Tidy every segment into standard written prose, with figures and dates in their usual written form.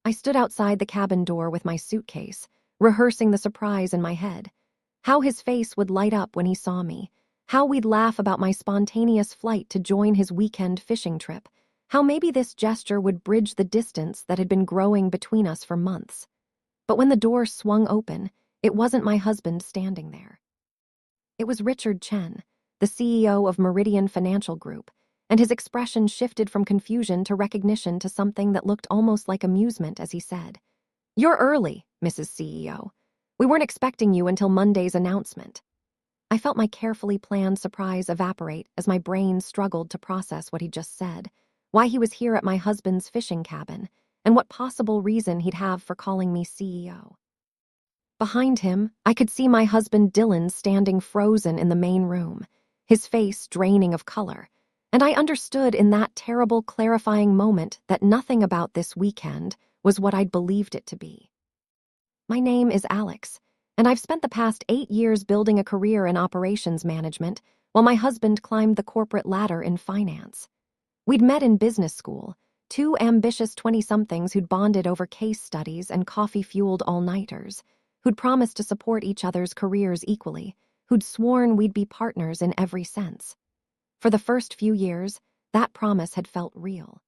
I stood outside the cabin door with my suitcase, rehearsing the surprise in my head. How his face would light up when he saw me. How we'd laugh about my spontaneous flight to join his weekend fishing trip. How maybe this gesture would bridge the distance that had been growing between us for months. But when the door swung open, it wasn't my husband standing there. It was Richard Chen, the CEO of Meridian Financial Group, and his expression shifted from confusion to recognition to something that looked almost like amusement as he said, "You're early, Mrs. CEO. We weren't expecting you until Monday's announcement." I felt my carefully planned surprise evaporate as my brain struggled to process what he'd just said, why he was here at my husband's fishing cabin, and what possible reason he'd have for calling me CEO. Behind him, I could see my husband Dylan standing frozen in the main room, his face draining of color, and I understood in that terrible clarifying moment that nothing about this weekend was what I'd believed it to be. My name is Alex, and I've spent the past 8 years building a career in operations management while my husband climbed the corporate ladder in finance. We'd met in business school, two ambitious 20-somethings who'd bonded over case studies and coffee-fueled all-nighters, who'd promised to support each other's careers equally, who'd sworn we'd be partners in every sense. For the first few years, that promise had felt real.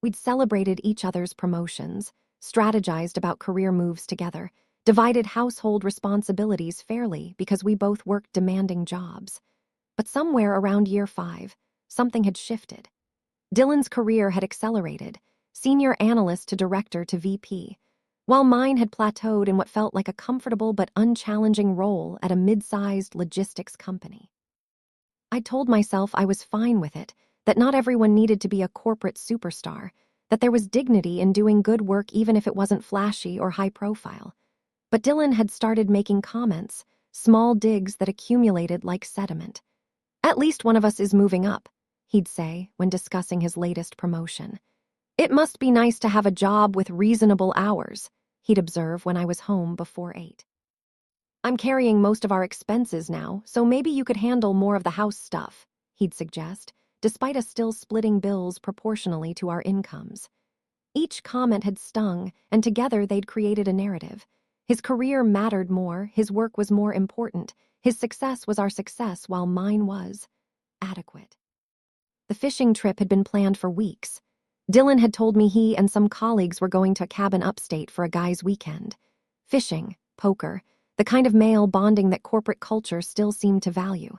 We'd celebrated each other's promotions, strategized about career moves together, divided household responsibilities fairly because we both worked demanding jobs. But somewhere around year 5, something had shifted. Dylan's career had accelerated, senior analyst to director to VP, while mine had plateaued in what felt like a comfortable but unchallenging role at a mid-sized logistics company. I told myself I was fine with it, that not everyone needed to be a corporate superstar, that there was dignity in doing good work even if it wasn't flashy or high profile. But Dylan had started making comments, small digs that accumulated like sediment. "At least one of us is moving up," he'd say when discussing his latest promotion. "It must be nice to have a job with reasonable hours," he'd observe when I was home before 8. "I'm carrying most of our expenses now, so maybe you could handle more of the house stuff," he'd suggest, despite us still splitting bills proportionally to our incomes. Each comment had stung, and together they'd created a narrative. His career mattered more, his work was more important, his success was our success while mine was adequate. The fishing trip had been planned for weeks. Dylan had told me he and some colleagues were going to a cabin upstate for a guy's weekend. Fishing, poker, the kind of male bonding that corporate culture still seemed to value.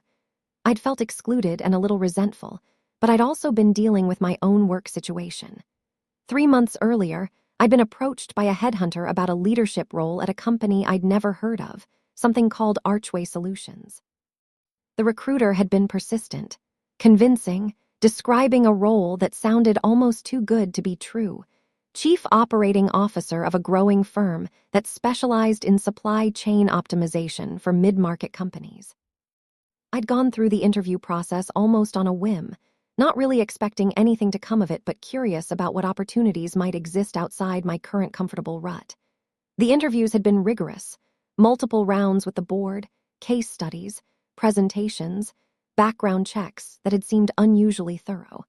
I'd felt excluded and a little resentful, but I'd also been dealing with my own work situation. 3 months earlier, I'd been approached by a headhunter about a leadership role at a company I'd never heard of, something called Archway Solutions. The recruiter had been persistent, convincing, describing a role that sounded almost too good to be true. Chief Operating Officer of a growing firm that specialized in supply chain optimization for mid-market companies. I'd gone through the interview process almost on a whim, not really expecting anything to come of it but curious about what opportunities might exist outside my current comfortable rut. The interviews had been rigorous, multiple rounds with the board, case studies, presentations, background checks that had seemed unusually thorough.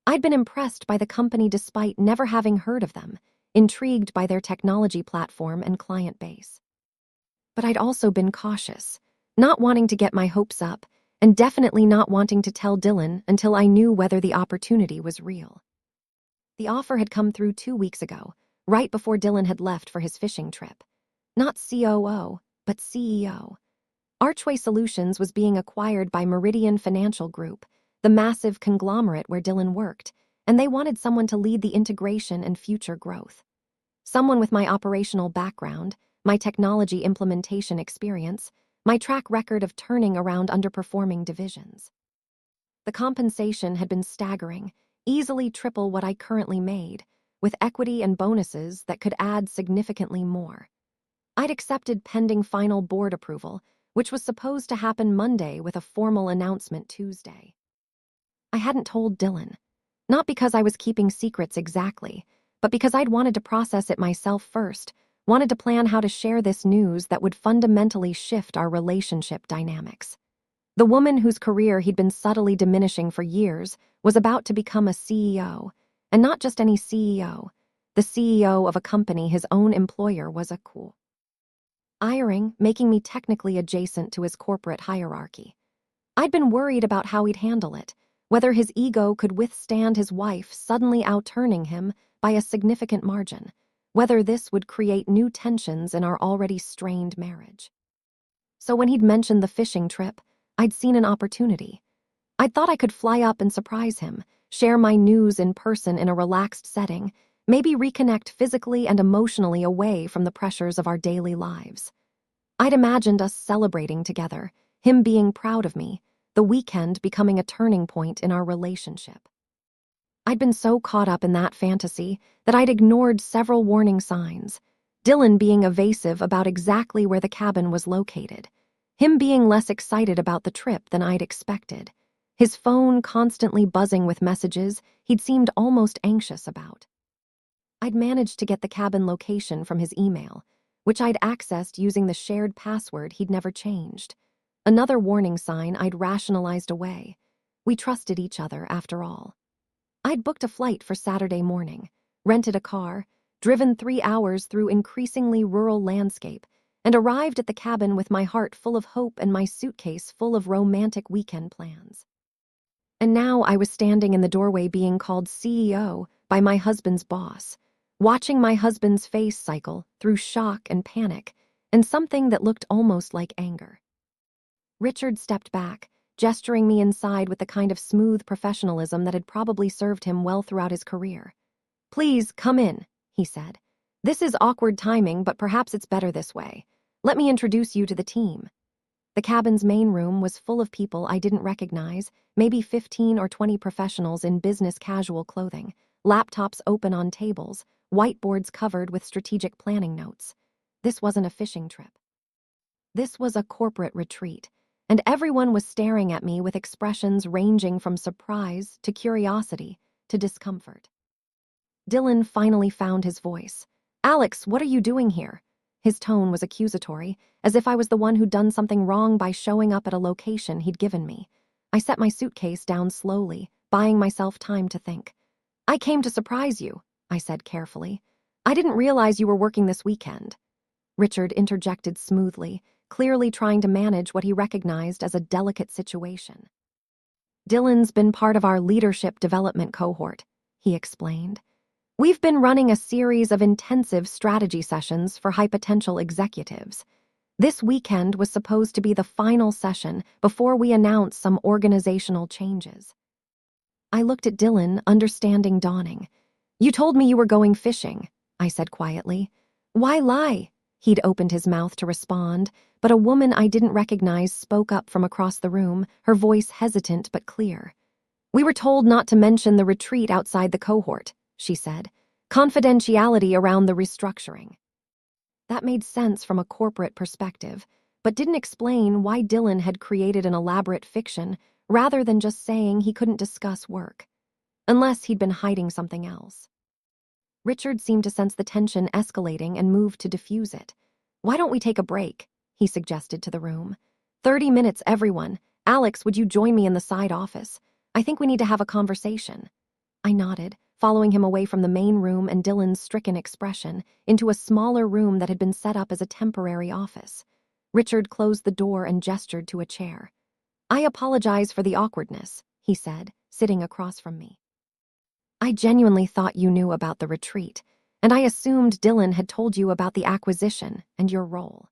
I'd been impressed by the company despite never having heard of them, intrigued by their technology platform and client base. But I'd also been cautious, not wanting to get my hopes up, and definitely not wanting to tell Dylan until I knew whether the opportunity was real. The offer had come through 2 weeks ago, right before Dylan had left for his fishing trip. Not COO, but CEO. Archway Solutions was being acquired by Meridian Financial Group, the massive conglomerate where Dylan worked, and they wanted someone to lead the integration and future growth. Someone with my operational background, my technology implementation experience, my track record of turning around underperforming divisions. The compensation had been staggering, easily triple what I currently made, with equity and bonuses that could add significantly more. I'd accepted pending final board approval, which was supposed to happen Monday with a formal announcement Tuesday. I hadn't told Dylan, not because I was keeping secrets exactly, but because I'd wanted to process it myself first, wanted to plan how to share this news that would fundamentally shift our relationship dynamics. The woman whose career he'd been subtly diminishing for years was about to become a CEO, and not just any CEO, the CEO of a company his own employer was a cool hiring, making me technically adjacent to his corporate hierarchy. I'd been worried about how he'd handle it, whether his ego could withstand his wife suddenly outturning him by a significant margin, whether this would create new tensions in our already strained marriage. So when he'd mentioned the fishing trip, I'd seen an opportunity. I'd thought I could fly up and surprise him, share my news in person in a relaxed setting, maybe reconnect physically and emotionally away from the pressures of our daily lives. I'd imagined us celebrating together, him being proud of me, the weekend becoming a turning point in our relationship. I'd been so caught up in that fantasy that I'd ignored several warning signs. Dylan being evasive about exactly where the cabin was located. Him being less excited about the trip than I'd expected. His phone constantly buzzing with messages he'd seemed almost anxious about. I'd managed to get the cabin location from his email, which I'd accessed using the shared password he'd never changed. Another warning sign I'd rationalized away. We trusted each other, after all. I'd booked a flight for Saturday morning, rented a car, driven 3 hours through increasingly rural landscape, and arrived at the cabin with my heart full of hope and my suitcase full of romantic weekend plans. And now I was standing in the doorway being called CEO by my husband's boss, watching my husband's face cycle through shock and panic, and something that looked almost like anger. Richard stepped back, gesturing me inside with the kind of smooth professionalism that had probably served him well throughout his career. "Please, come in," he said. "This is awkward timing, but perhaps it's better this way. Let me introduce you to the team." The cabin's main room was full of people I didn't recognize, maybe 15 or 20 professionals in business casual clothing, laptops open on tables, whiteboards covered with strategic planning notes. This wasn't a fishing trip. This was a corporate retreat, and everyone was staring at me with expressions ranging from surprise to curiosity to discomfort. Dylan finally found his voice. "Alex, what are you doing here?" His tone was accusatory, as if I was the one who'd done something wrong by showing up at a location he'd given me. I set my suitcase down slowly, buying myself time to think. "I came to surprise you," I said carefully. "I didn't realize you were working this weekend." Richard interjected smoothly, clearly trying to manage what he recognized as a delicate situation. "Dylan's been part of our leadership development cohort," he explained. "We've been running a series of intensive strategy sessions for high potential executives. This weekend was supposed to be the final session before we announce some organizational changes." I looked at Dylan, understanding dawning. "You told me you were going fishing," I said quietly. "Why lie?" He'd opened his mouth to respond, but a woman I didn't recognize spoke up from across the room, her voice hesitant but clear. "We were told not to mention the retreat outside the cohort," she said. "Confidentiality around the restructuring." That made sense from a corporate perspective, but didn't explain why Dylan had created an elaborate fiction rather than just saying he couldn't discuss work. Unless he'd been hiding something else. Richard seemed to sense the tension escalating and moved to diffuse it. "Why don't we take a break?" he suggested to the room. 30 minutes, everyone. Alex, would you join me in the side office? I think we need to have a conversation." I nodded, following him away from the main room and Dylan's stricken expression into a smaller room that had been set up as a temporary office. Richard closed the door and gestured to a chair. "I apologize for the awkwardness," he said, sitting across from me. "I genuinely thought you knew about the retreat, and I assumed Dylan had told you about the acquisition and your role."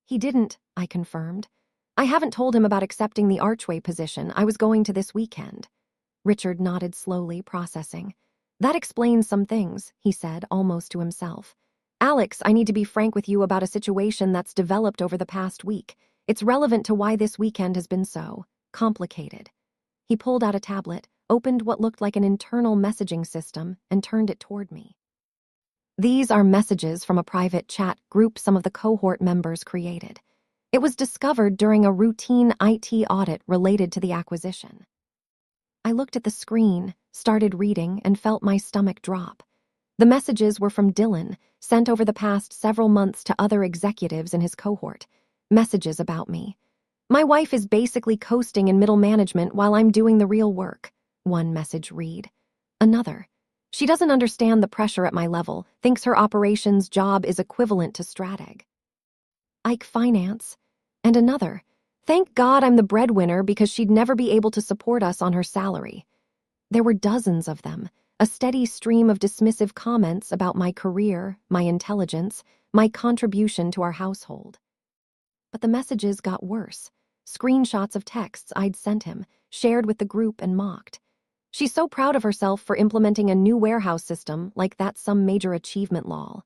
"He didn't," I confirmed. "I haven't told him about accepting the archway position I was going to this weekend." Richard nodded slowly, processing. "That explains some things," he said, almost to himself. "Alex, I need to be frank with you about a situation that's developed over the past week. It's relevant to why this weekend has been so complicated." He pulled out a tablet, opened what looked like an internal messaging system, and turned it toward me. "These are messages from a private chat group some of the cohort members created. It was discovered during a routine IT audit related to the acquisition." I looked at the screen, started reading, and felt my stomach drop. The messages were from Dylan, sent over the past several months to other executives in his cohort. Messages about me. "My wife is basically coasting in middle management while I'm doing the real work," one message read. Another. She doesn't understand the pressure at my level, thinks her operations job is equivalent to strateg. Ike Finance. And another. Thank God I'm the breadwinner because she'd never be able to support us on her salary. There were dozens of them, a steady stream of dismissive comments about my career, my intelligence, my contribution to our household. But the messages got worse. Screenshots of texts I'd sent him, shared with the group and mocked. She's so proud of herself for implementing a new warehouse system like that's some major achievement lol.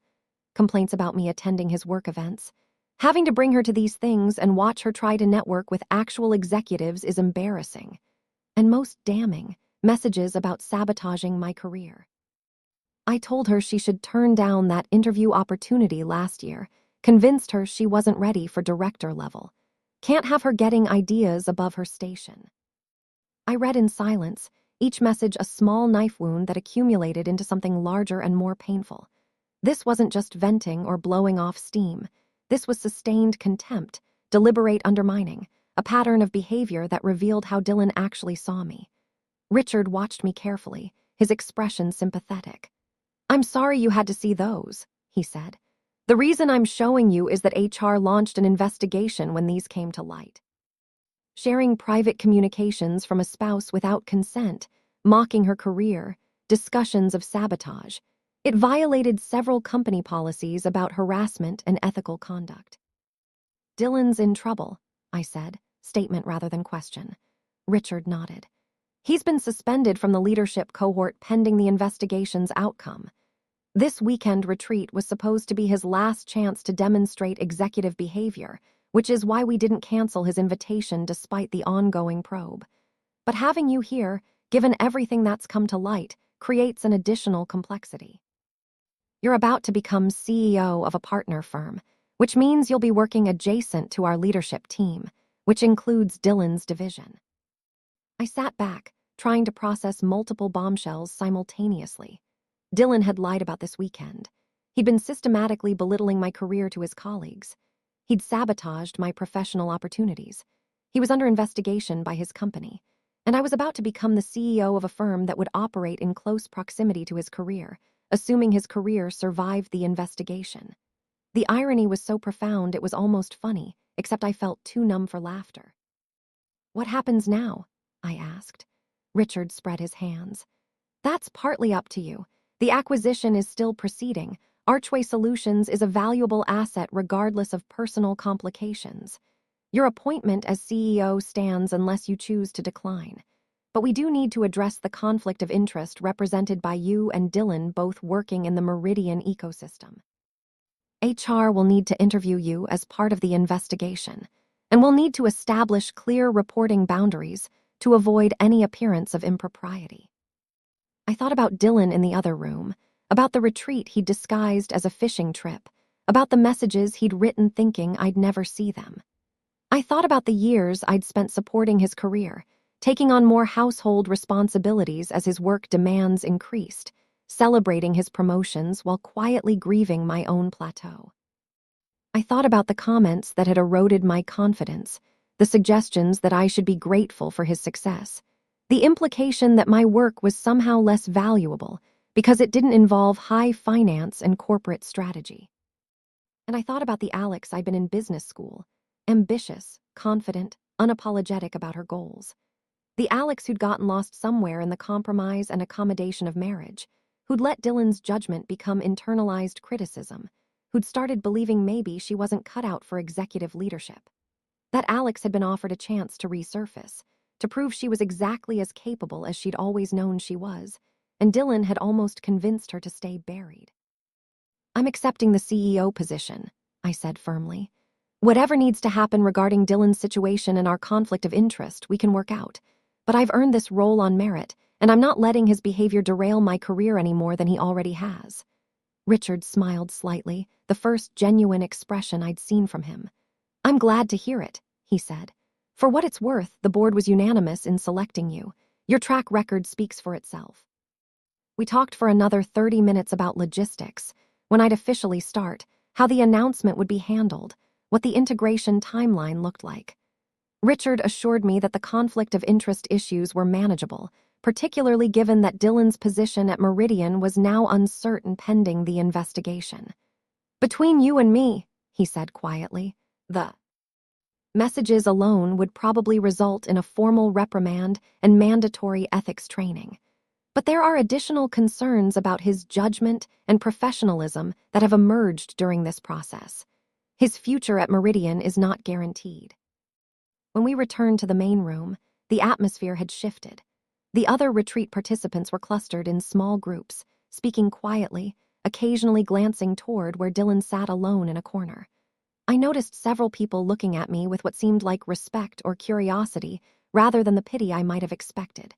Complaints about me attending his work events. Having to bring her to these things and watch her try to network with actual executives is embarrassing. And most damning, messages about sabotaging my career. I told her she should turn down that interview opportunity last year, convinced her she wasn't ready for director level. Can't have her getting ideas above her station. I read in silence, each message a small knife wound that accumulated into something larger and more painful. This wasn't just venting or blowing off steam. This was sustained contempt, deliberate undermining, a pattern of behavior that revealed how Dylan actually saw me. Richard watched me carefully, his expression sympathetic. "I'm sorry you had to see those," he said. "The reason I'm showing you is that HR launched an investigation when these came to light." Sharing private communications from a spouse without consent, mocking her career, discussions of sabotage. It violated several company policies about harassment and ethical conduct. "Dylan's in trouble," I said, statement rather than question. Richard nodded. "He's been suspended from the leadership cohort pending the investigation's outcome. This weekend retreat was supposed to be his last chance to demonstrate executive behavior, which is why we didn't cancel his invitation despite the ongoing probe. But having you here, given everything that's come to light, creates an additional complexity. You're about to become CEO of a partner firm, which means you'll be working adjacent to our leadership team, which includes Dylan's division." I sat back, trying to process multiple bombshells simultaneously. Dylan had lied about this weekend. He'd been systematically belittling my career to his colleagues. He'd sabotaged my professional opportunities. He was under investigation by his company, and I was about to become the CEO of a firm that would operate in close proximity to his career, assuming his career survived the investigation. The irony was so profound it was almost funny, except I felt too numb for laughter. "What happens now?" I asked. Richard spread his hands. "That's partly up to you. The acquisition is still proceeding. Archway Solutions is a valuable asset regardless of personal complications. Your appointment as CEO stands unless you choose to decline. But we do need to address the conflict of interest represented by you and Dylan both working in the Meridian ecosystem. HR will need to interview you as part of the investigation, and we'll need to establish clear reporting boundaries to avoid any appearance of impropriety." I thought about Dylan in the other room, about the retreat he'd disguised as a fishing trip, about the messages he'd written thinking I'd never see them. I thought about the years I'd spent supporting his career, taking on more household responsibilities as his work demands increased, celebrating his promotions while quietly grieving my own plateau. I thought about the comments that had eroded my confidence, the suggestions that I should be grateful for his success, the implication that my work was somehow less valuable because it didn't involve high finance and corporate strategy. And I thought about the Alex I'd been in business school, ambitious, confident, unapologetic about her goals. The Alex who'd gotten lost somewhere in the compromise and accommodation of marriage, who'd let Dylan's judgment become internalized criticism, who'd started believing maybe she wasn't cut out for executive leadership. That Alex had been offered a chance to resurface, to prove she was exactly as capable as she'd always known she was, and Dylan had almost convinced her to stay buried. "I'm accepting the CEO position," I said firmly. "Whatever needs to happen regarding Dylan's situation and our conflict of interest, we can work out. But I've earned this role on merit, and I'm not letting his behavior derail my career any more than he already has." Richard smiled slightly, the first genuine expression I'd seen from him. "I'm glad to hear it," he said. "For what it's worth, the board was unanimous in selecting you. Your track record speaks for itself." We talked for another 30 minutes about logistics, when I'd officially start, how the announcement would be handled, what the integration timeline looked like. Richard assured me that the conflict of interest issues were manageable, particularly given that Dylan's position at Meridian was now uncertain pending the investigation. "Between you and me," he said quietly, "the messages alone would probably result in a formal reprimand and mandatory ethics training. But there are additional concerns about his judgment and professionalism that have emerged during this process. His future at Meridian is not guaranteed." When we returned to the main room, the atmosphere had shifted. The other retreat participants were clustered in small groups, speaking quietly, occasionally glancing toward where Dylan sat alone in a corner. I noticed several people looking at me with what seemed like respect or curiosity rather than the pity I might have expected.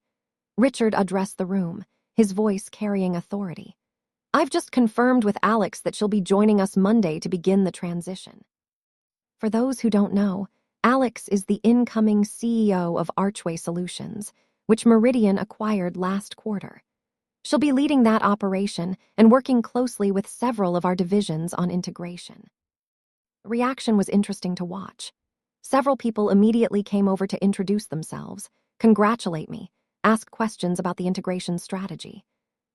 Richard addressed the room, his voice carrying authority. "I've just confirmed with Alex that she'll be joining us Monday to begin the transition." For those who don't know, Alex is the incoming CEO of Archway Solutions, which Meridian acquired last quarter. She'll be leading that operation and working closely with several of our divisions on integration. The reaction was interesting to watch. Several people immediately came over to introduce themselves, congratulate me, ask questions about the integration strategy.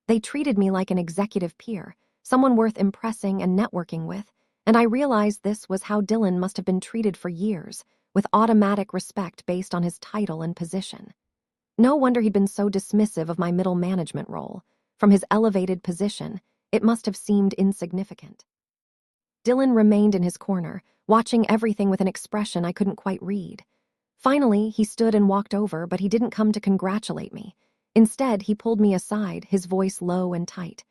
They treated me like an executive peer, someone worth impressing and networking with, and I realized this was how Dylan must have been treated for years, with automatic respect based on his title and position. No wonder he'd been so dismissive of my middle management role. From his elevated position, it must have seemed insignificant. Dylan remained in his corner, watching everything with an expression I couldn't quite read. Finally, he stood and walked over, but he didn't come to congratulate me. Instead, he pulled me aside, his voice low and tight.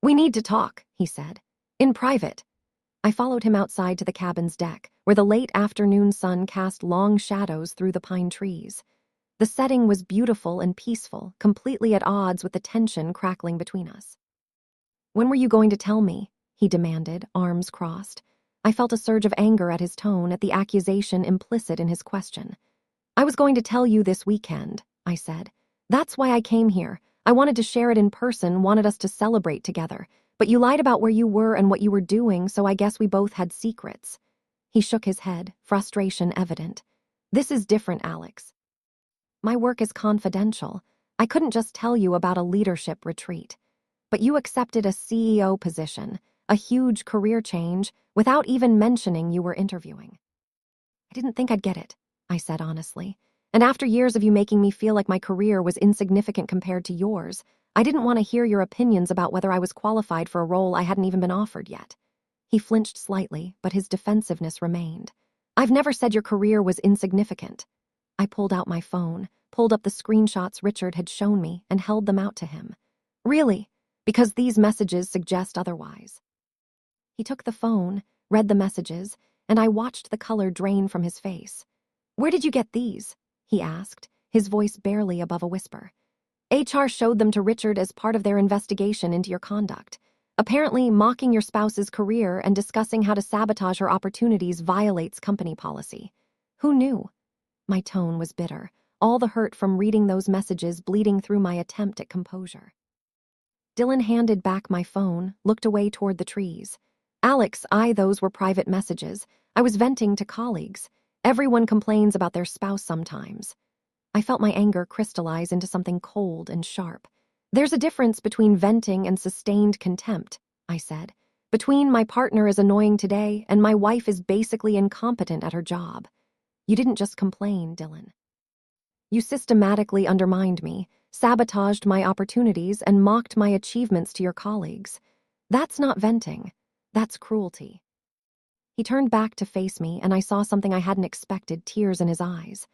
"We need to talk," he said. "In private." I followed him outside to the cabin's deck, where the late afternoon sun cast long shadows through the pine trees. The setting was beautiful and peaceful, completely at odds with the tension crackling between us. "When were you going to tell me?" he demanded, arms crossed. I felt a surge of anger at his tone, at the accusation implicit in his question. "I was going to tell you this weekend," I said. "That's why I came here. I wanted to share it in person, wanted us to celebrate together. But you lied about where you were and what you were doing, so I guess we both had secrets." He shook his head, frustration evident. "This is different, Alex. My work is confidential. I couldn't just tell you about a leadership retreat. But you accepted a CEO position, a huge career change, without even mentioning you were interviewing." "I didn't think I'd get it," I said honestly. "And after years of you making me feel like my career was insignificant compared to yours, I didn't want to hear your opinions about whether I was qualified for a role I hadn't even been offered yet." He flinched slightly, but his defensiveness remained. "I've never said your career was insignificant." I pulled out my phone, pulled up the screenshots Richard had shown me, and held them out to him. "Really? Because these messages suggest otherwise." He took the phone, read the messages, and I watched the color drain from his face. "Where did you get these?" he asked, his voice barely above a whisper. "HR showed them to Richard as part of their investigation into your conduct. Apparently, mocking your spouse's career and discussing how to sabotage her opportunities violates company policy. Who knew?" My tone was bitter, all the hurt from reading those messages bleeding through my attempt at composure. Dylan handed back my phone, looked away toward the trees. "Alex, those were private messages. I was venting to colleagues. Everyone complains about their spouse sometimes." I felt my anger crystallize into something cold and sharp. "There's a difference between venting and sustained contempt," I said. "Between my partner is annoying today and my wife is basically incompetent at her job." "You didn't just complain, Dylan. You systematically undermined me, sabotaged my opportunities, and mocked my achievements to your colleagues. That's not venting. That's cruelty." He turned back to face me, and I saw something I hadn't expected, tears in his eyes.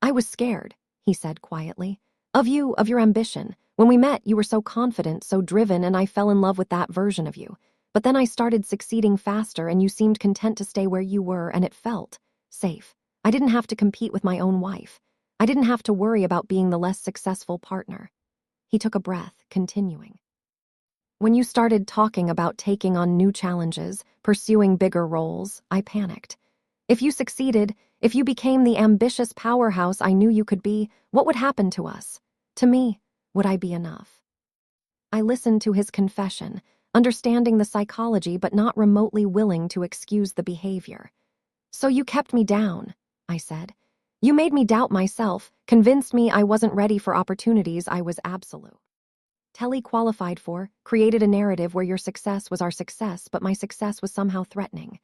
"I was scared," he said quietly. "Of you, of your ambition. When we met, you were so confident, so driven, and I fell in love with that version of you. But then I started succeeding faster, and you seemed content to stay where you were, and it felt safe. I didn't have to compete with my own wife. I didn't have to worry about being the less successful partner." He took a breath, continuing. "When you started talking about taking on new challenges, pursuing bigger roles, I panicked. If you succeeded, if you became the ambitious powerhouse I knew you could be, what would happen to us? To me, would I be enough?" I listened to his confession, understanding the psychology but not remotely willing to excuse the behavior. "So you kept me down," I said. You made me doubt myself, convinced me I wasn't ready for opportunities I was absolute. Qualified for, created a narrative where your success was our success, but my success was somehow threatening.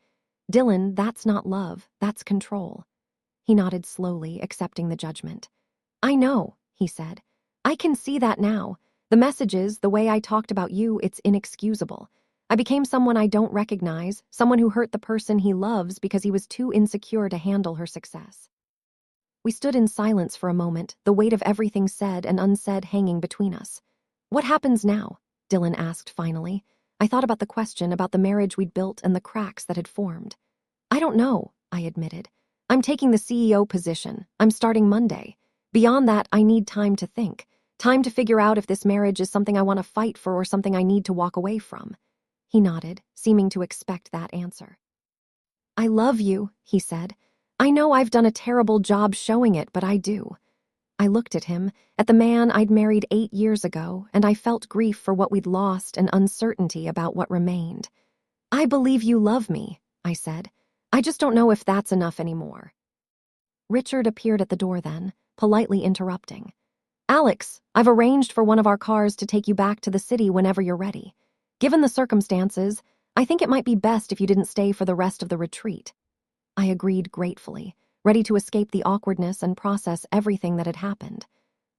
Dylan, that's not love, that's control. He nodded slowly, accepting the judgment. I know, he said. I can see that now. The messages, the way I talked about you, it's inexcusable. I became someone I don't recognize, someone who hurt the person he loves because he was too insecure to handle her success. We stood in silence for a moment, the weight of everything said and unsaid hanging between us. What happens now? Dylan asked finally. I thought about the question, about the marriage we'd built and the cracks that had formed. I don't know, I admitted. I'm taking the CEO position. I'm starting Monday. Beyond that, I need time to think. Time to figure out if this marriage is something I want to fight for or something I need to walk away from. He nodded, seeming to expect that answer. I love you, he said. I know I've done a terrible job showing it, but I do. I looked at him, at the man I'd married 8 years ago, and I felt grief for what we'd lost and uncertainty about what remained. I believe you love me, I said. I just don't know if that's enough anymore. Richard appeared at the door then, politely interrupting. Alex, I've arranged for one of our cars to take you back to the city whenever you're ready. Given the circumstances, I think it might be best if you didn't stay for the rest of the retreat. I agreed gratefully, ready to escape the awkwardness and process everything that had happened.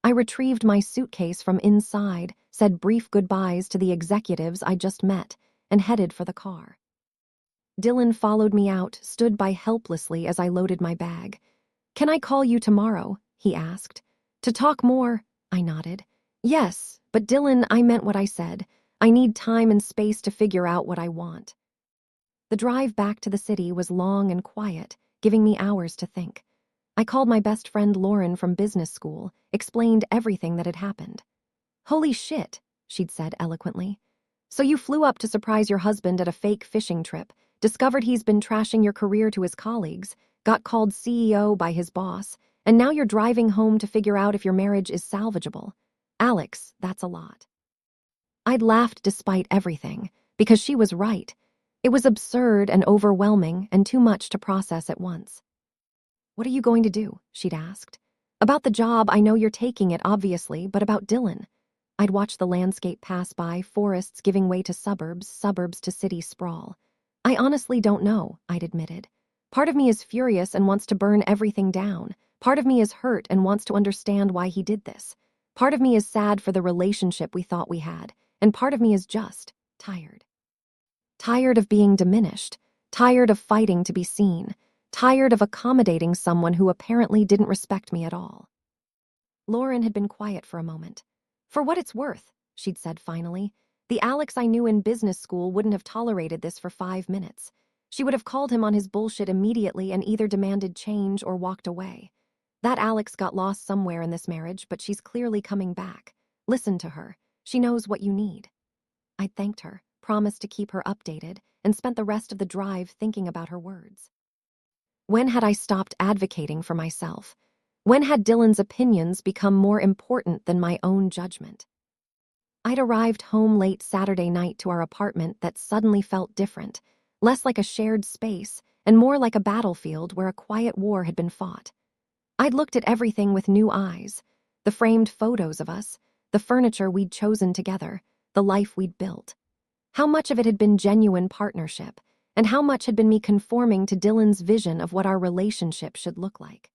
I retrieved my suitcase from inside, said brief goodbyes to the executives I just met, and headed for the car. Dylan followed me out, stood by helplessly as I loaded my bag. Can I call you tomorrow? He asked. To talk more? I nodded. Yes, but Dylan, I meant what I said. I need time and space to figure out what I want. The drive back to the city was long and quiet, giving me hours to think. I called my best friend Lauren from business school, explained everything that had happened. Holy shit, she'd said eloquently. So you flew up to surprise your husband at a fake fishing trip, discovered he's been trashing your career to his colleagues, got called CEO by his boss, and now you're driving home to figure out if your marriage is salvageable. Alex, that's a lot. I'd laughed despite everything, because she was right. It was absurd and overwhelming and too much to process at once. What are you going to do? She'd asked. About the job, I know you're taking it, obviously, but about Dylan. I'd watched the landscape pass by, forests giving way to suburbs, suburbs to city sprawl. I honestly don't know, I'd admitted. Part of me is furious and wants to burn everything down. Part of me is hurt and wants to understand why he did this. Part of me is sad for the relationship we thought we had, and part of me is just tired. Tired of being diminished, tired of fighting to be seen, tired of accommodating someone who apparently didn't respect me at all. Lauren had been quiet for a moment. For what it's worth, she'd said finally, the Alex I knew in business school wouldn't have tolerated this for 5 minutes. She would have called him on his bullshit immediately and either demanded change or walked away. That Alex got lost somewhere in this marriage, but she's clearly coming back. Listen to her. She knows what you need. I thanked her, promised to keep her updated, and spent the rest of the drive thinking about her words. When had I stopped advocating for myself? When had Dylan's opinions become more important than my own judgment? I'd arrived home late Saturday night to our apartment that suddenly felt different, less like a shared space and more like a battlefield where a quiet war had been fought. I'd looked at everything with new eyes, the framed photos of us, the furniture we'd chosen together, the life we'd built. How much of it had been genuine partnership, and how much had been me conforming to Dylan's vision of what our relationship should look like.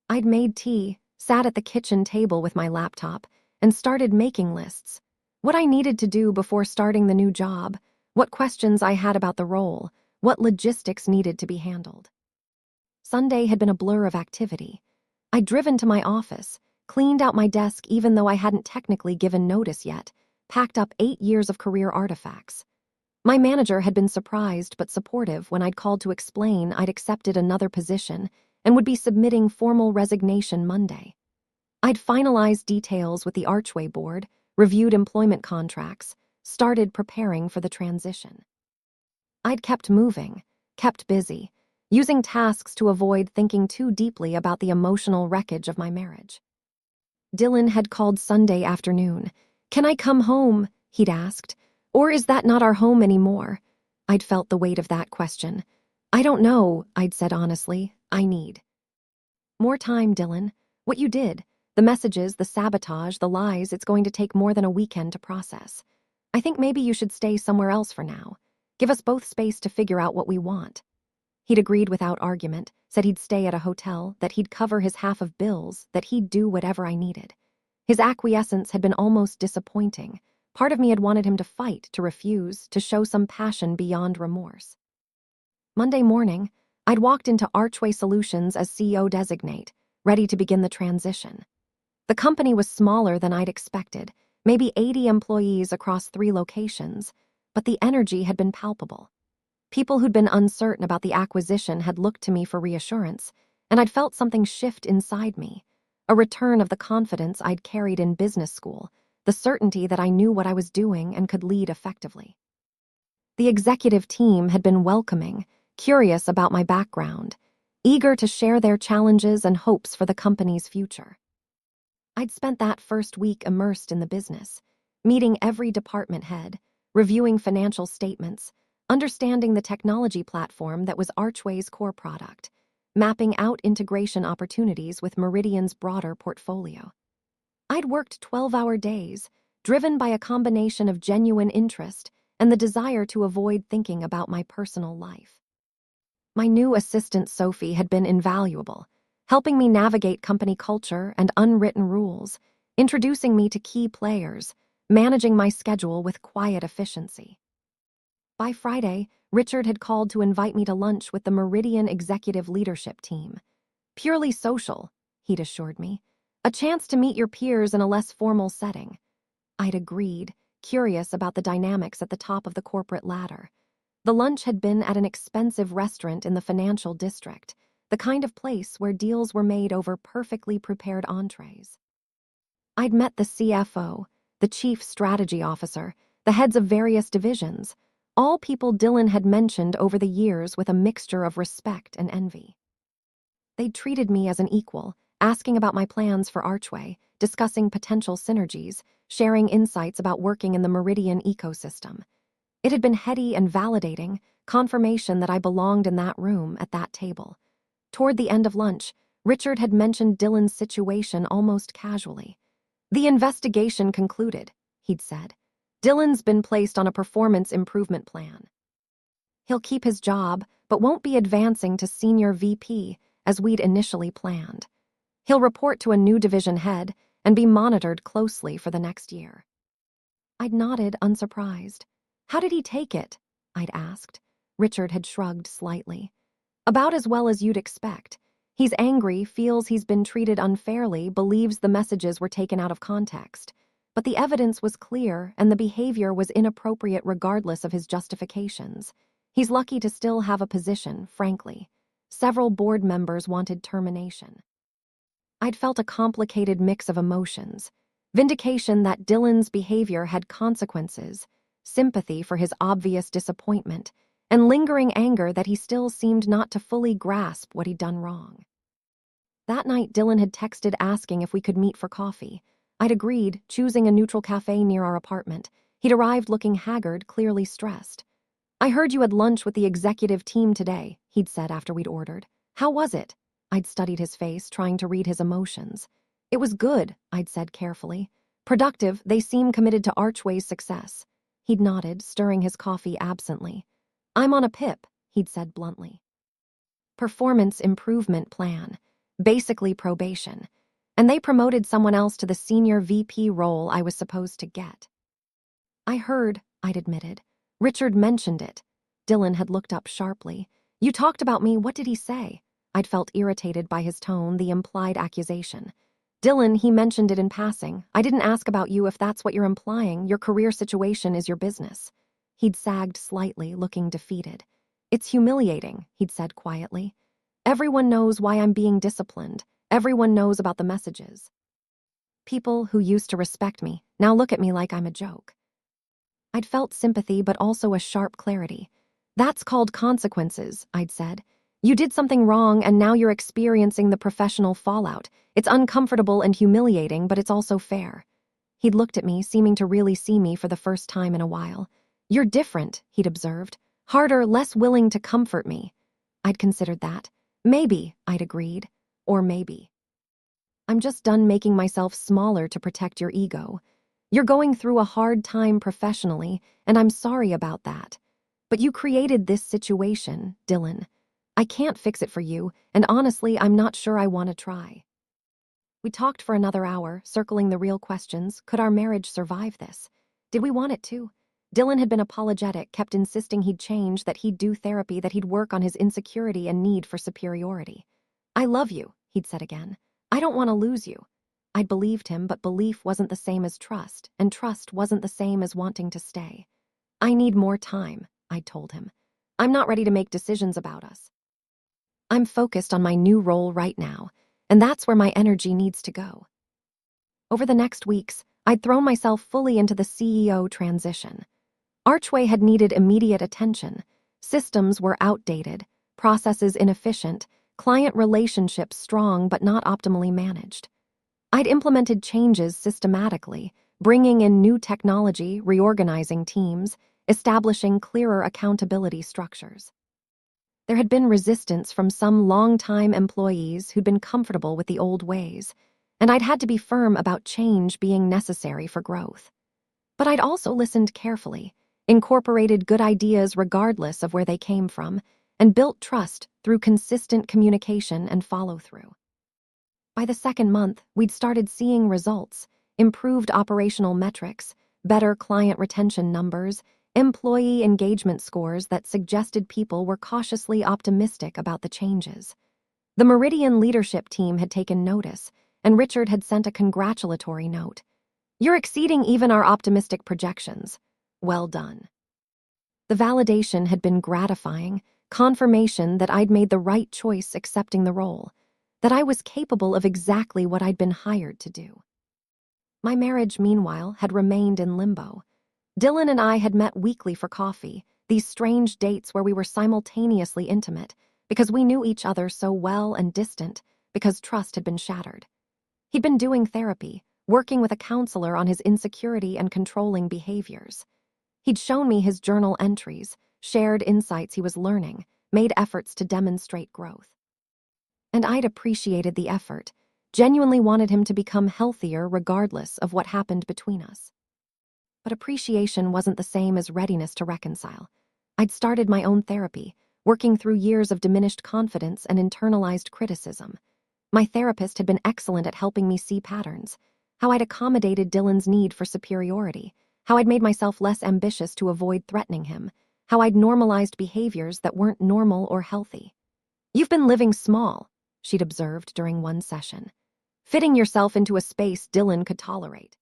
I'd made tea, sat at the kitchen table with my laptop, and started making lists. What I needed to do before starting the new job, what questions I had about the role, what logistics needed to be handled. Sunday had been a blur of activity. I'd driven to my office, cleaned out my desk even though I hadn't technically given notice yet, packed up 8 years of career artifacts. My manager had been surprised but supportive when I'd called to explain I'd accepted another position and would be submitting formal resignation Monday. I'd finalized details with the Archway Board, reviewed employment contracts, started preparing for the transition. I'd kept moving, kept busy, using tasks to avoid thinking too deeply about the emotional wreckage of my marriage. Dylan had called Sunday afternoon. Can I come home? He'd asked. Or is that not our home anymore? I'd felt the weight of that question. I don't know, I'd said honestly. I need More time, Dylan. What you did, the messages, the sabotage, the lies, it's going to take more than a weekend to process. I think maybe you should stay somewhere else for now. Give us both space to figure out what we want. He'd agreed without argument, said he'd stay at a hotel, that he'd cover his half of bills, that he'd do whatever I needed. His acquiescence had been almost disappointing. Part of me had wanted him to fight, to refuse, to show some passion beyond remorse. Monday morning, I'd walked into Archway Solutions as CEO designate, ready to begin the transition. The company was smaller than I'd expected, maybe 80 employees across 3 locations, but the energy had been palpable. People who'd been uncertain about the acquisition had looked to me for reassurance, and I'd felt something shift inside me, a return of the confidence I'd carried in business school, the certainty that I knew what I was doing and could lead effectively. The executive team had been welcoming, curious about my background, eager to share their challenges and hopes for the company's future. I'd spent that first week immersed in the business, meeting every department head, reviewing financial statements, understanding the technology platform that was Archway's core product, mapping out integration opportunities with Meridian's broader portfolio. I'd worked 12-hour days, driven by a combination of genuine interest and the desire to avoid thinking about my personal life. My new assistant Sophie had been invaluable, helping me navigate company culture and unwritten rules, introducing me to key players, managing my schedule with quiet efficiency. By Friday, Richard had called to invite me to lunch with the Meridian executive leadership team. Purely social, he'd assured me. A chance to meet your peers in a less formal setting. I'd agreed, curious about the dynamics at the top of the corporate ladder. The lunch had been at an expensive restaurant in the financial district, the kind of place where deals were made over perfectly prepared entrees. I'd met the CFO, the chief strategy officer, the heads of various divisions, all people Dylan had mentioned over the years with a mixture of respect and envy. They'd treated me as an equal, asking about my plans for Archway, discussing potential synergies, sharing insights about working in the Meridian ecosystem. It had been heady and validating, confirmation that I belonged in that room at that table. Toward the end of lunch, Richard had mentioned Dylan's situation almost casually. The investigation concluded, he'd said. Dylan's been placed on a performance improvement plan. He'll keep his job, but won't be advancing to senior VP as we'd initially planned. He'll report to a new division head and be monitored closely for the next year. I'd nodded, unsurprised. How did he take it? I'd asked. Richard had shrugged slightly. About as well as you'd expect. He's angry, feels he's been treated unfairly, believes the messages were taken out of context. But the evidence was clear and the behavior was inappropriate regardless of his justifications. He's lucky to still have a position, frankly. Several board members wanted termination. I'd felt a complicated mix of emotions. Vindication that Dylan's behavior had consequences, sympathy for his obvious disappointment, and lingering anger that he still seemed not to fully grasp what he'd done wrong. That night, Dylan had texted asking if we could meet for coffee. I'd agreed, choosing a neutral cafe near our apartment. He'd arrived looking haggard, clearly stressed. I heard you had lunch with the executive team today, he'd said after we'd ordered. How was it? I'd studied his face, trying to read his emotions. It was good, I'd said carefully. Productive, they seem committed to Archway's success. He'd nodded, stirring his coffee absently. I'm on a PIP, he'd said bluntly. Performance improvement plan, basically probation, and they promoted someone else to the senior VP role I was supposed to get. I heard, I'd admitted. Richard mentioned it. Dylan had looked up sharply. You talked about me, what did he say? I'd felt irritated by his tone, the implied accusation. Dylan, he mentioned it in passing. I didn't ask about you if that's what you're implying. Your career situation is your business. He'd sagged slightly, looking defeated. It's humiliating, he'd said quietly. Everyone knows why I'm being disciplined. Everyone knows about the messages. People who used to respect me now look at me like I'm a joke. I'd felt sympathy, but also a sharp clarity. That's called consequences, I'd said. You did something wrong and now you're experiencing the professional fallout. It's uncomfortable and humiliating, but it's also fair. He'd looked at me, seeming to really see me for the first time in a while. You're different, he'd observed. Harder, less willing to comfort me. I'd considered that. Maybe, I'd agreed. Or maybe, I'm just done making myself smaller to protect your ego. You're going through a hard time professionally, and I'm sorry about that. But you created this situation, Dylan. I can't fix it for you, and honestly, I'm not sure I want to try. We talked for another hour, circling the real questions. Could our marriage survive this? Did we want it to? Dylan had been apologetic, kept insisting he'd change, that he'd do therapy, that he'd work on his insecurity and need for superiority. I love you, he'd said again. I don't want to lose you. I'd believed him, but belief wasn't the same as trust, and trust wasn't the same as wanting to stay. I need more time, I'd told him. I'm not ready to make decisions about us. I'm focused on my new role right now, and that's where my energy needs to go. Over the next weeks, I'd thrown myself fully into the CEO transition. Archway had needed immediate attention. Systems were outdated, processes inefficient, client relationships strong but not optimally managed. I'd implemented changes systematically, bringing in new technology, reorganizing teams, establishing clearer accountability structures. There had been resistance from some long-time employees who'd been comfortable with the old ways, and I'd had to be firm about change being necessary for growth. But I'd also listened carefully, incorporated good ideas regardless of where they came from, and built trust through consistent communication and follow-through. By the second month, we'd started seeing results, improved operational metrics, better client retention numbers, employee engagement scores that suggested people were cautiously optimistic about the changes. The Meridian leadership team had taken notice, and Richard had sent a congratulatory note. You're exceeding even our optimistic projections. Well done. The validation had been gratifying, confirmation that I'd made the right choice accepting the role, that I was capable of exactly what I'd been hired to do. My marriage, meanwhile, had remained in limbo. Dylan and I had met weekly for coffee, these strange dates where we were simultaneously intimate, because we knew each other so well, and distant, because trust had been shattered. He'd been doing therapy, working with a counselor on his insecurity and controlling behaviors. He'd shown me his journal entries, shared insights he was learning, made efforts to demonstrate growth. And I'd appreciated the effort, genuinely wanted him to become healthier regardless of what happened between us. But appreciation wasn't the same as readiness to reconcile. I'd started my own therapy, working through years of diminished confidence and internalized criticism. My therapist had been excellent at helping me see patterns, how I'd accommodated Dylan's need for superiority, how I'd made myself less ambitious to avoid threatening him, how I'd normalized behaviors that weren't normal or healthy. You've been living small, she'd observed during one session, fitting yourself into a space Dylan could tolerate.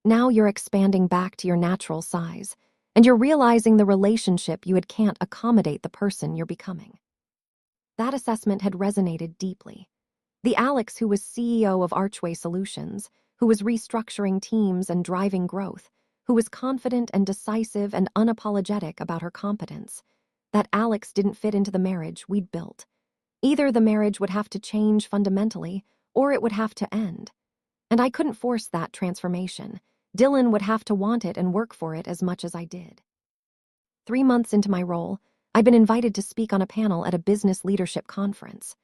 Now you're expanding back to your natural size, and you're realizing the relationship you can't accommodate the person you're becoming. That assessment had resonated deeply. The Alex who was CEO of Archway Solutions, who was restructuring teams and driving growth, who was confident and decisive and unapologetic about her competence, that Alex didn't fit into the marriage we'd built. Either the marriage would have to change fundamentally, or it would have to end. And I couldn't force that transformation. Dylan would have to want it and work for it as much as I did. 3 months into my role, I'd been invited to speak on a panel at a business leadership conference.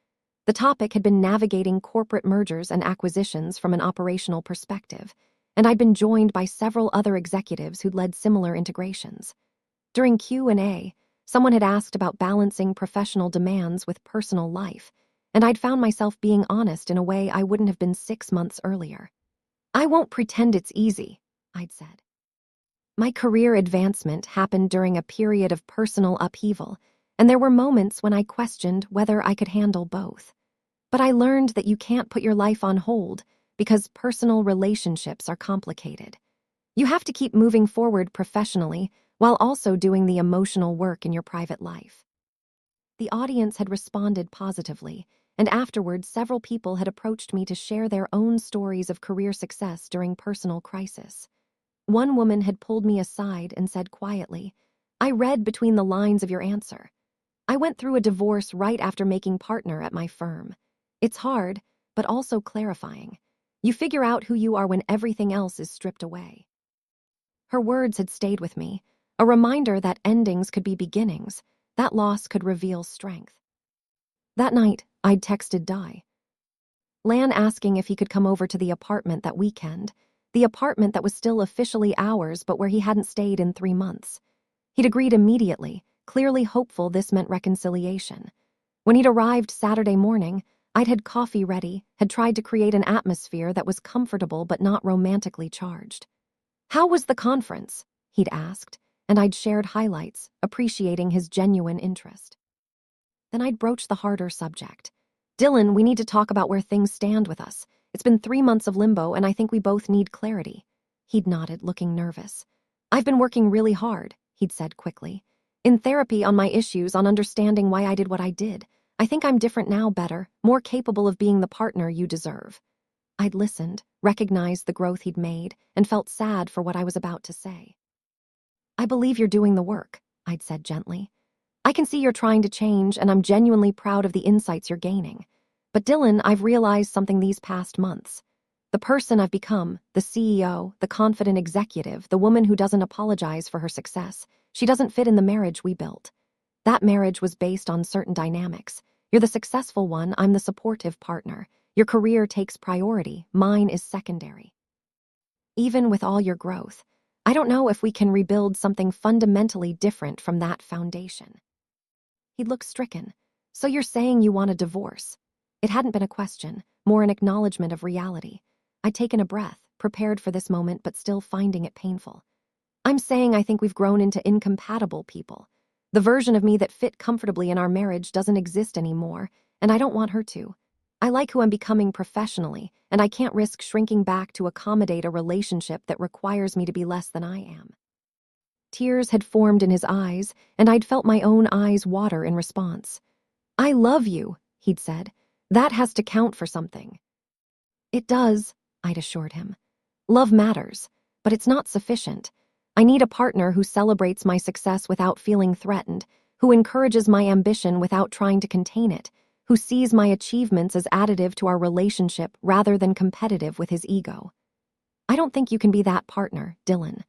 The topic had been navigating corporate mergers and acquisitions from an operational perspective, and I'd been joined by several other executives who'd led similar integrations. During Q&A, someone had asked about balancing professional demands with personal life, and I'd found myself being honest in a way I wouldn't have been 6 months earlier. I won't pretend it's easy, I'd said. My career advancement happened during a period of personal upheaval, and there were moments when I questioned whether I could handle both. But I learned that you can't put your life on hold because personal relationships are complicated. You have to keep moving forward professionally while also doing the emotional work in your private life. The audience had responded positively, and afterwards several people had approached me to share their own stories of career success during personal crisis. One woman had pulled me aside and said quietly, I read between the lines of your answer. I went through a divorce right after making partner at my firm. It's hard, but also clarifying. You figure out who you are when everything else is stripped away. Her words had stayed with me, a reminder that endings could be beginnings, that loss could reveal strength. That night, I'd texted Di. Lan asking if he could come over to the apartment that weekend, the apartment that was still officially ours but where he hadn't stayed in 3 months. He'd agreed immediately, clearly hopeful this meant reconciliation. When he'd arrived Saturday morning, I'd had coffee ready, had tried to create an atmosphere that was comfortable but not romantically charged. "How was the conference?" he'd asked, and I'd shared highlights, appreciating his genuine interest. Then I'd broached the harder subject. "Dylan, we need to talk about where things stand with us. It's been 3 months of limbo, and I think we both need clarity." He'd nodded, looking nervous. "I've been working really hard," he'd said quickly. "In therapy on my issues, on understanding why I did what I did. I think I'm different now, better, more capable of being the partner you deserve." I'd listened, recognized the growth he'd made, and felt sad for what I was about to say. "I believe you're doing the work," I'd said gently. "I can see you're trying to change, and I'm genuinely proud of the insights you're gaining. But Dylan, I've realized something these past months. The person I've become, the CEO, the confident executive, the woman who doesn't apologize for her success, she doesn't fit in the marriage we built. That marriage was based on certain dynamics. You're the successful one, I'm the supportive partner. Your career takes priority, mine is secondary. Even with all your growth, I don't know if we can rebuild something fundamentally different from that foundation." He'd looked stricken. "So you're saying you want a divorce?" It hadn't been a question, more an acknowledgement of reality. I'd taken a breath, prepared for this moment but still finding it painful. "I'm saying I think we've grown into incompatible people. The version of me that fit comfortably in our marriage doesn't exist anymore, and I don't want her to. I like who I'm becoming professionally, and I can't risk shrinking back to accommodate a relationship that requires me to be less than I am." Tears had formed in his eyes, and I'd felt my own eyes water in response. "I love you," he'd said. "That has to count for something." "It does," I'd assured him. "Love matters, but it's not sufficient. I need a partner who celebrates my success without feeling threatened, who encourages my ambition without trying to contain it, who sees my achievements as additive to our relationship rather than competitive with his ego. I don't think you can be that partner, Dylan.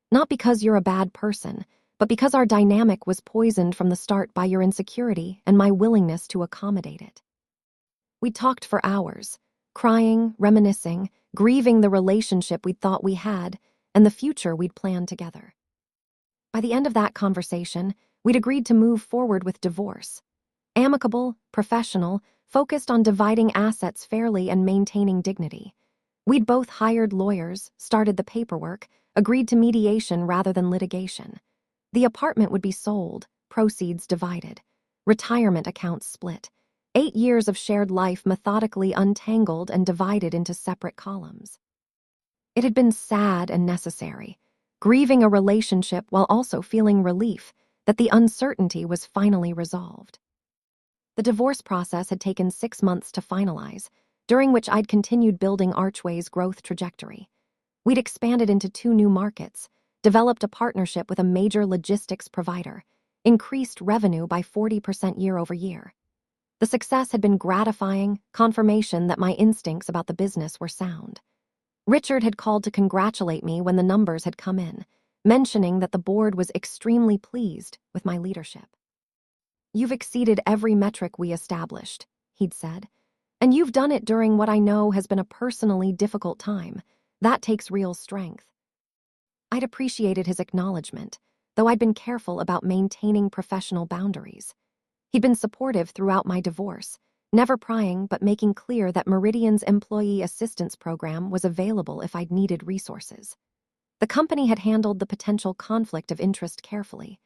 Not because you're a bad person, but because our dynamic was poisoned from the start by your insecurity and my willingness to accommodate it." We talked for hours, crying, reminiscing, grieving the relationship we'd thought we had, and the future we'd planned together. By the end of that conversation, we'd agreed to move forward with divorce. Amicable, professional, focused on dividing assets fairly and maintaining dignity. We'd both hired lawyers, started the paperwork, agreed to mediation rather than litigation. The apartment would be sold, proceeds divided, retirement accounts split, 8 years of shared life methodically untangled and divided into separate columns. It had been sad and necessary, grieving a relationship while also feeling relief that the uncertainty was finally resolved. The divorce process had taken 6 months to finalize, during which I'd continued building Archway's growth trajectory. We'd expanded into 2 new markets, developed a partnership with a major logistics provider, increased revenue by 40% year over year. The success had been gratifying, confirmation that my instincts about the business were sound. Richard had called to congratulate me when the numbers had come in, mentioning that the board was extremely pleased with my leadership. "You've exceeded every metric we established," he'd said, "and you've done it during what I know has been a personally difficult time. That takes real strength." I'd appreciated his acknowledgement, though I'd been careful about maintaining professional boundaries. He'd been supportive throughout my divorce, never prying but making clear that Meridian's employee assistance program was available if I'd needed resources. The company had handled the potential conflict of interest carefully.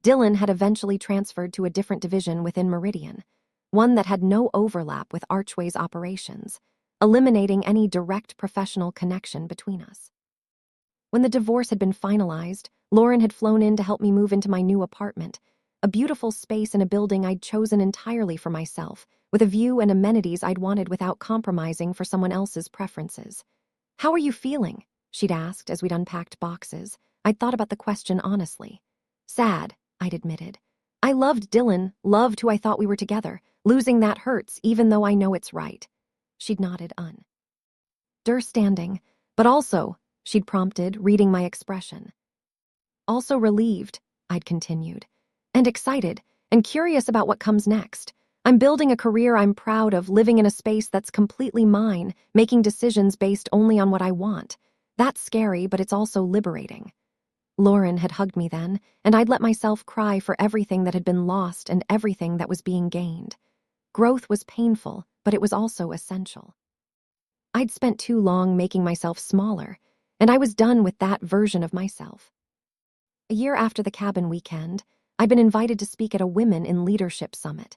Dylan had eventually transferred to a different division within Meridian, one that had no overlap with Archway's operations, eliminating any direct professional connection between us. When the divorce had been finalized, Lauren had flown in to help me move into my new apartment, a beautiful space in a building I'd chosen entirely for myself, with a view and amenities I'd wanted without compromising for someone else's preferences. "How are you feeling?" she'd asked as we'd unpacked boxes. I'd thought about the question honestly. "Sad," I'd admitted. "I loved Dylan, loved who I thought we were together. Losing that hurts, even though I know it's right." She'd nodded understanding, but also, she'd prompted, reading my expression. "Also relieved," I'd continued, "and excited, and curious about what comes next. I'm building a career I'm proud of, living in a space that's completely mine, making decisions based only on what I want. That's scary, but it's also liberating. Lauren had hugged me then, and I'd let myself cry for everything that had been lost and everything that was being gained. Growth was painful, but it was also essential. I'd spent too long making myself smaller, and I was done with that version of myself. A year after the cabin weekend, I'd been invited to speak at a Women in Leadership Summit.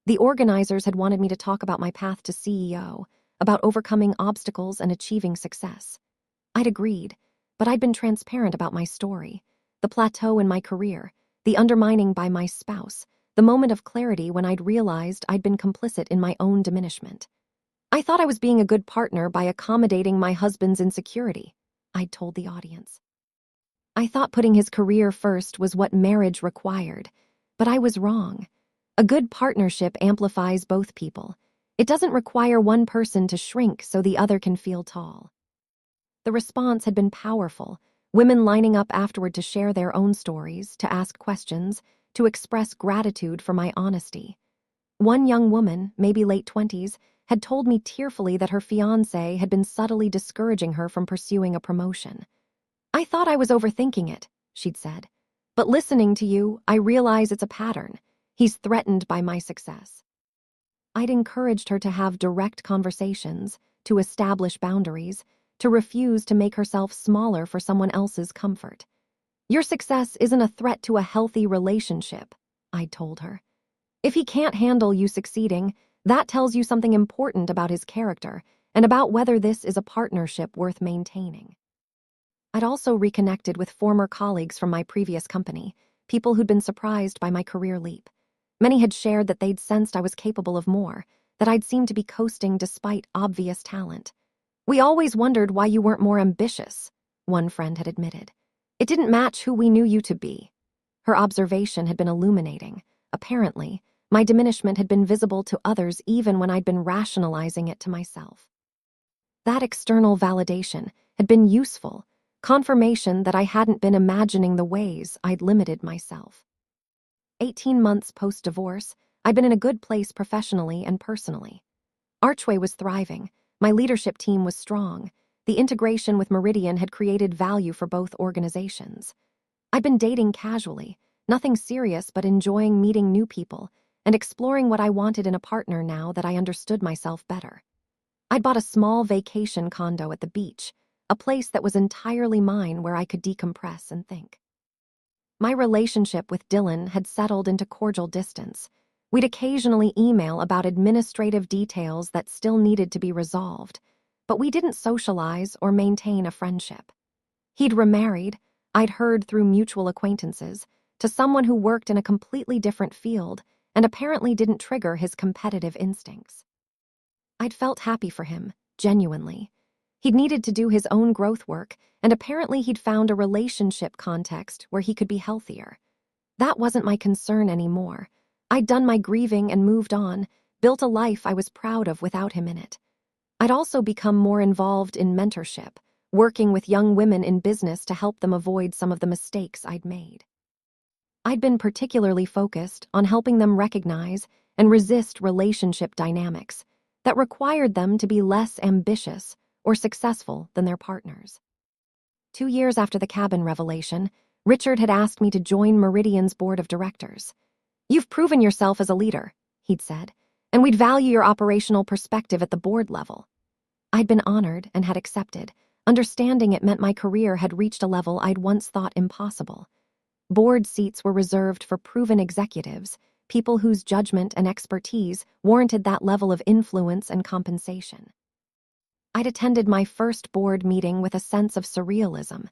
The organizers had wanted me to talk about my path to CEO, about overcoming obstacles and achieving success. I'd agreed, but I'd been transparent about my story, the plateau in my career, the undermining by my spouse, the moment of clarity when I'd realized I'd been complicit in my own diminishment. I thought I was being a good partner by accommodating my husband's insecurity, I'd told the audience. I thought putting his career first was what marriage required, but I was wrong. A good partnership amplifies both people. It doesn't require one person to shrink so the other can feel tall. The response had been powerful, women lining up afterward to share their own stories, to ask questions, to express gratitude for my honesty. One young woman, maybe late 20s, had told me tearfully that her fiancé had been subtly discouraging her from pursuing a promotion. I thought I was overthinking it, she'd said. But listening to you, I realize it's a pattern. He's threatened by my success. I'd encouraged her to have direct conversations, to establish boundaries, to refuse to make herself smaller for someone else's comfort. Your success isn't a threat to a healthy relationship, I'd told her. If he can't handle you succeeding, that tells you something important about his character and about whether this is a partnership worth maintaining. I'd also reconnected with former colleagues from my previous company, people who'd been surprised by my career leap. Many had shared that they'd sensed I was capable of more, that I'd seemed to be coasting despite obvious talent. We always wondered why you weren't more ambitious, one friend had admitted. It didn't match who we knew you to be. Her observation had been illuminating. Apparently, my diminishment had been visible to others even when I'd been rationalizing it to myself. That external validation had been useful, confirmation that I hadn't been imagining the ways I'd limited myself. 18 months post-divorce, I'd been in a good place professionally and personally. Archway was thriving, my leadership team was strong, the integration with Meridian had created value for both organizations. I'd been dating casually, nothing serious but enjoying meeting new people and exploring what I wanted in a partner now that I understood myself better. I'd bought a small vacation condo at the beach, a place that was entirely mine where I could decompress and think. My relationship with Dylan had settled into cordial distance. We'd occasionally email about administrative details that still needed to be resolved, but we didn't socialize or maintain a friendship. He'd remarried, I'd heard through mutual acquaintances, to someone who worked in a completely different field and apparently didn't trigger his competitive instincts. I'd felt happy for him, genuinely. He'd needed to do his own growth work, and apparently he'd found a relationship context where he could be healthier. That wasn't my concern anymore. I'd done my grieving and moved on, built a life I was proud of without him in it. I'd also become more involved in mentorship, working with young women in business to help them avoid some of the mistakes I'd made. I'd been particularly focused on helping them recognize and resist relationship dynamics that required them to be less ambitious or successful than their partners. 2 years after the cabin revelation, Richard had asked me to join Meridian's board of directors. "You've proven yourself as a leader," he'd said, "and we'd value your operational perspective at the board level." I'd been honored and had accepted, understanding it meant my career had reached a level I'd once thought impossible. Board seats were reserved for proven executives, people whose judgment and expertise warranted that level of influence and compensation. I'd attended my first board meeting with a sense of surrealism.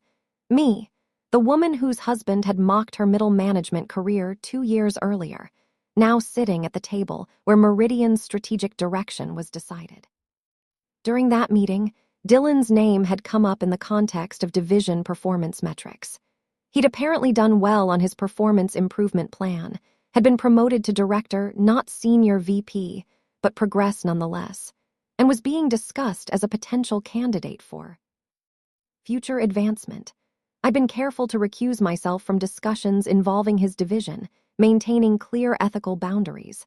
Me, the woman whose husband had mocked her middle management career 2 years earlier, now sitting at the table where Meridian's strategic direction was decided. During that meeting, Dylan's name had come up in the context of division performance metrics. He'd apparently done well on his performance improvement plan, had been promoted to director, not senior VP, but progressed nonetheless, and was being discussed as a potential candidate for future advancement. I'd been careful to recuse myself from discussions involving his division, maintaining clear ethical boundaries.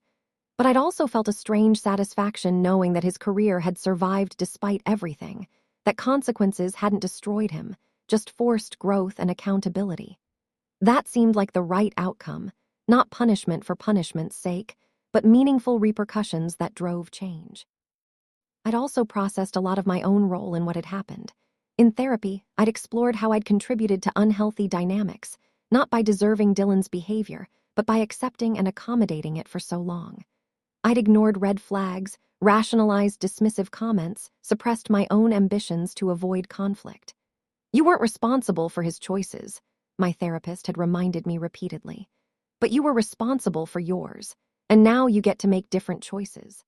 But I'd also felt a strange satisfaction knowing that his career had survived despite everything, that consequences hadn't destroyed him, just forced growth and accountability. That seemed like the right outcome, not punishment for punishment's sake, but meaningful repercussions that drove change. I'd also processed a lot of my own role in what had happened. In therapy, I'd explored how I'd contributed to unhealthy dynamics, not by deserving Dylan's behavior, but by accepting and accommodating it for so long. I'd ignored red flags, rationalized dismissive comments, suppressed my own ambitions to avoid conflict. You weren't responsible for his choices, my therapist had reminded me repeatedly. But you were responsible for yours, and now you get to make different choices.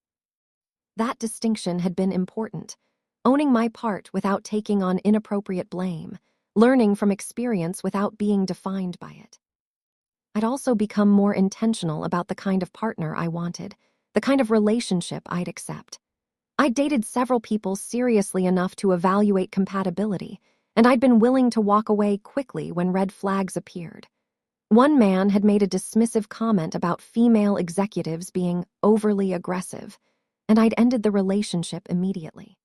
That distinction had been important, owning my part without taking on inappropriate blame, learning from experience without being defined by it. I'd also become more intentional about the kind of partner I wanted, the kind of relationship I'd accept. I'd dated several people seriously enough to evaluate compatibility, and I'd been willing to walk away quickly when red flags appeared. One man had made a dismissive comment about female executives being overly aggressive, and I'd ended the relationship immediately.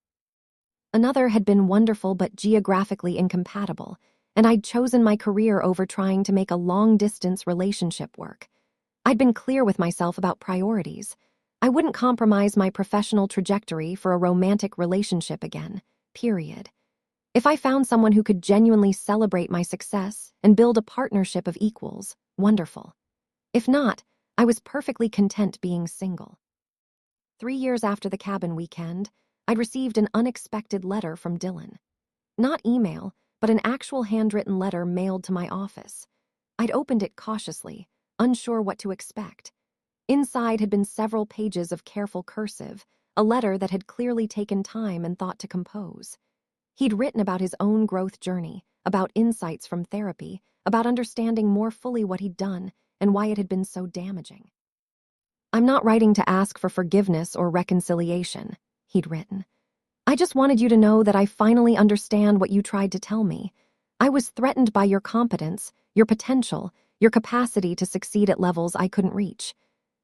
Another had been wonderful but geographically incompatible, and I'd chosen my career over trying to make a long-distance relationship work. I'd been clear with myself about priorities. I wouldn't compromise my professional trajectory for a romantic relationship again, period. If I found someone who could genuinely celebrate my success and build a partnership of equals, wonderful. If not, I was perfectly content being single. 3 years after the cabin weekend, I'd received an unexpected letter from Dylan. Not email, but an actual handwritten letter mailed to my office. I'd opened it cautiously, unsure what to expect. Inside had been several pages of careful cursive, a letter that had clearly taken time and thought to compose. He'd written about his own growth journey, about insights from therapy, about understanding more fully what he'd done and why it had been so damaging. "I'm not writing to ask for forgiveness or reconciliation," he'd written. "I just wanted you to know that I finally understand what you tried to tell me. I was threatened by your competence, your potential, your capacity to succeed at levels I couldn't reach.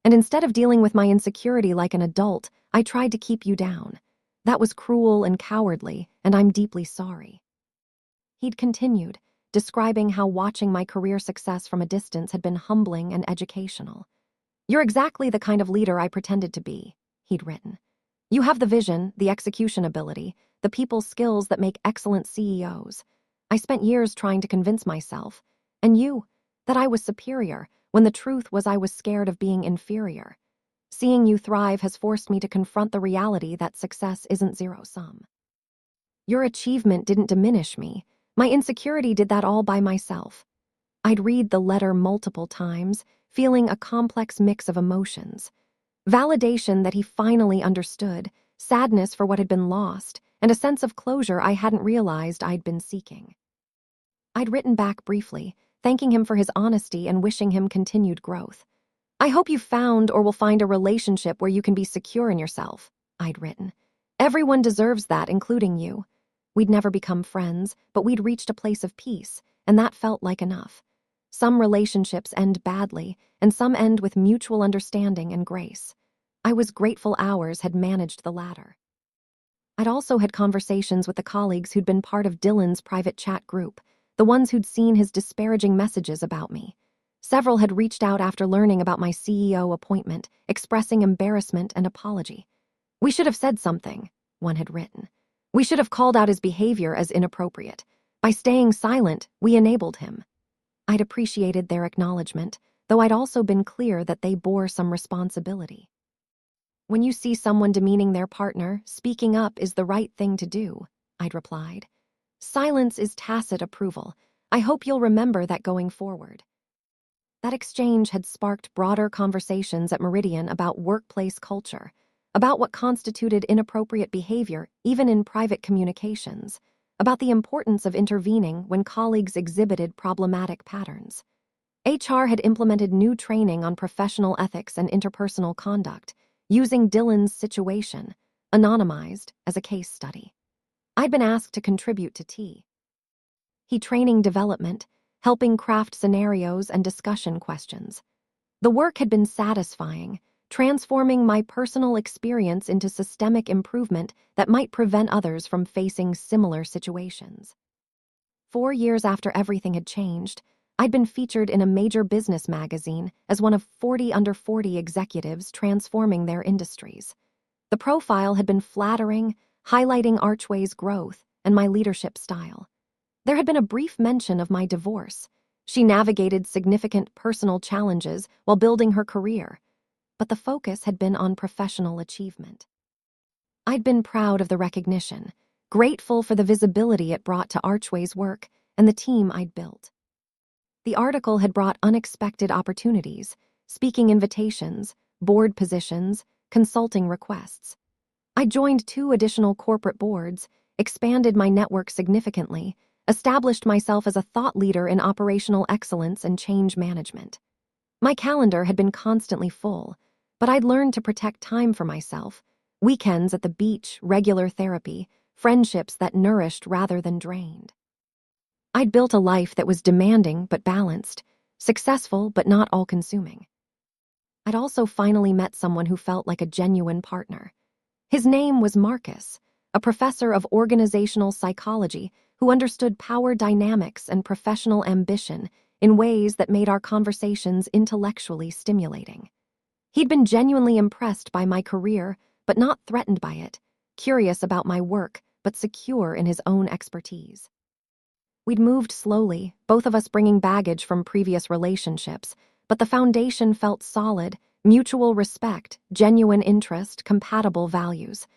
And instead of dealing with my insecurity like an adult, I tried to keep you down. That was cruel and cowardly, and I'm deeply sorry." He'd continued, describing how watching my career success from a distance had been humbling and educational. "You're exactly the kind of leader I pretended to be," he'd written. "You have the vision, the execution ability, the people skills that make excellent CEOs. I spent years trying to convince myself, and you, that I was superior, when the truth was I was scared of being inferior. Seeing you thrive has forced me to confront the reality that success isn't zero-sum. Your achievement didn't diminish me. My insecurity did that all by myself." I'd read the letter multiple times, feeling a complex mix of emotions. Validation that he finally understood, sadness for what had been lost, and a sense of closure I hadn't realized I'd been seeking. I'd written back briefly, thanking him for his honesty and wishing him continued growth. "I hope you found or will find a relationship where you can be secure in yourself," I'd written. "Everyone deserves that, including you." We'd never become friends, but we'd reached a place of peace, and that felt like enough. Some relationships end badly, and some end with mutual understanding and grace. I was grateful ours had managed the latter. I'd also had conversations with the colleagues who'd been part of Dylan's private chat group, the ones who'd seen his disparaging messages about me. Several had reached out after learning about my CEO appointment, expressing embarrassment and apology. "We should have said something," one had written. "We should have called out his behavior as inappropriate. By staying silent, we enabled him." I'd appreciated their acknowledgement, though I'd also been clear that they bore some responsibility. "When you see someone demeaning their partner, speaking up is the right thing to do," I'd replied. "Silence is tacit approval. I hope you'll remember that going forward." That exchange had sparked broader conversations at Meridian about workplace culture, about what constituted inappropriate behavior, even in private communications, about the importance of intervening when colleagues exhibited problematic patterns. HR had implemented new training on professional ethics and interpersonal conduct, using Dylan's situation, anonymized, as a case study. I'd been asked to contribute to training development, helping craft scenarios and discussion questions. The work had been satisfying, transforming my personal experience into systemic improvement that might prevent others from facing similar situations. 4 years after everything had changed, I'd been featured in a major business magazine as one of 40 under 40 executives transforming their industries. The profile had been flattering, highlighting Archway's growth and my leadership style. There had been a brief mention of my divorce. She navigated significant personal challenges while building her career, but the focus had been on professional achievement. I'd been proud of the recognition, grateful for the visibility it brought to Archway's work and the team I'd built. The article had brought unexpected opportunities, speaking invitations, board positions, consulting requests. I joined 2 additional corporate boards, expanded my network significantly, established myself as a thought leader in operational excellence and change management. My calendar had been constantly full, but I'd learned to protect time for myself, weekends at the beach, regular therapy, friendships that nourished rather than drained. I'd built a life that was demanding but balanced, successful but not all-consuming. I'd also finally met someone who felt like a genuine partner. His name was Marcus, a professor of organizational psychology who understood power dynamics and professional ambition in ways that made our conversations intellectually stimulating. He'd been genuinely impressed by my career, but not threatened by it, curious about my work, but secure in his own expertise. We'd moved slowly, both of us bringing baggage from previous relationships, but the foundation felt solid: mutual respect, genuine interest, compatible values.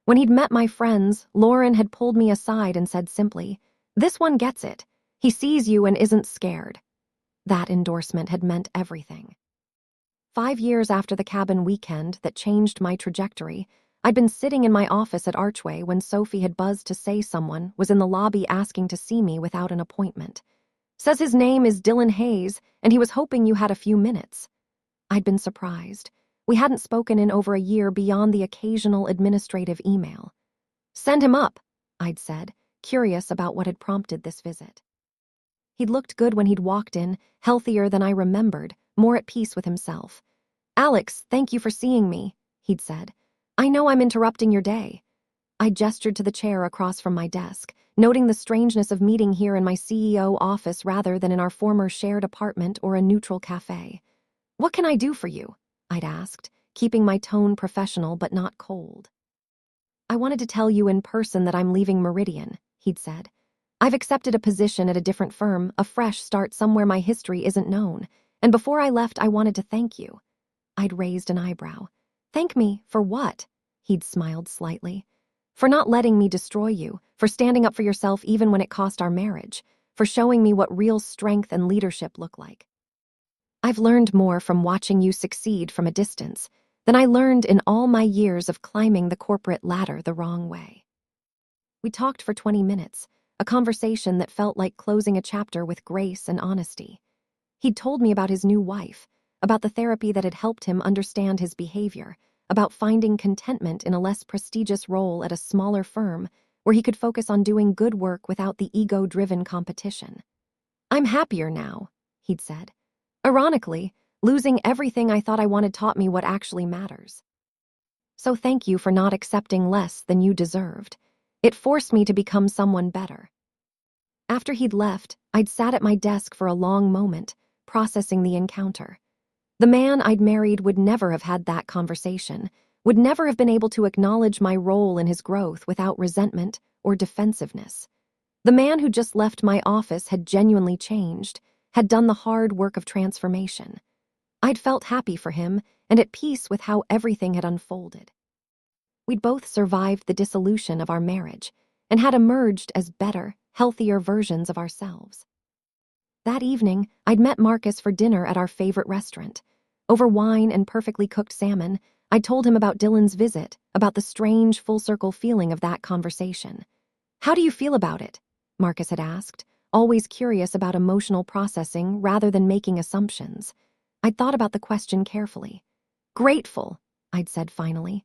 When he'd met my friends, Lauren had pulled me aside and said simply, "This one gets it. He sees you and isn't scared." That endorsement had meant everything. 5 years after the cabin weekend that changed my trajectory, I'd been sitting in my office at Archway when Sophie had buzzed to say someone was in the lobby asking to see me without an appointment. "Says his name is Dylan Hayes, and he was hoping you had a few minutes." I'd been surprised. We hadn't spoken in over a year beyond the occasional administrative email. "Send him up," I'd said, curious about what had prompted this visit. He'd looked good when he'd walked in, healthier than I remembered, more at peace with himself. "Alex, thank you for seeing me," he'd said. "I know I'm interrupting your day." I gestured to the chair across from my desk, noting the strangeness of meeting here in my CEO office rather than in our former shared apartment or a neutral cafe. "What can I do for you?" I'd asked, keeping my tone professional but not cold. "I wanted to tell you in person that I'm leaving Meridian," he'd said. "I've accepted a position at a different firm, a fresh start somewhere my history isn't known, and before I left I wanted to thank you." I'd raised an eyebrow. "Thank me for what?" He'd smiled slightly. "For not letting me destroy you, for standing up for yourself even when it cost our marriage, for showing me what real strength and leadership look like. I've learned more from watching you succeed from a distance than I learned in all my years of climbing the corporate ladder the wrong way." We talked for 20 minutes, a conversation that felt like closing a chapter with grace and honesty. He'd told me about his new wife, about the therapy that had helped him understand his behavior, about finding contentment in a less prestigious role at a smaller firm where he could focus on doing good work without the ego-driven competition. "I'm happier now," he'd said. "Ironically, losing everything I thought I wanted taught me what actually matters. So thank you for not accepting less than you deserved. It forced me to become someone better." After he'd left, I'd sat at my desk for a long moment, processing the encounter. The man I'd married would never have had that conversation, would never have been able to acknowledge my role in his growth without resentment or defensiveness. The man who just left my office had genuinely changed, had done the hard work of transformation. I'd felt happy for him and at peace with how everything had unfolded. We'd both survived the dissolution of our marriage and had emerged as better, healthier versions of ourselves. That evening, I'd met Marcus for dinner at our favorite restaurant. Over wine and perfectly cooked salmon, I told him about Dylan's visit, about the strange full-circle feeling of that conversation. "How do you feel about it?" Marcus had asked, always curious about emotional processing rather than making assumptions. I'd thought about the question carefully. "Grateful," I'd said finally.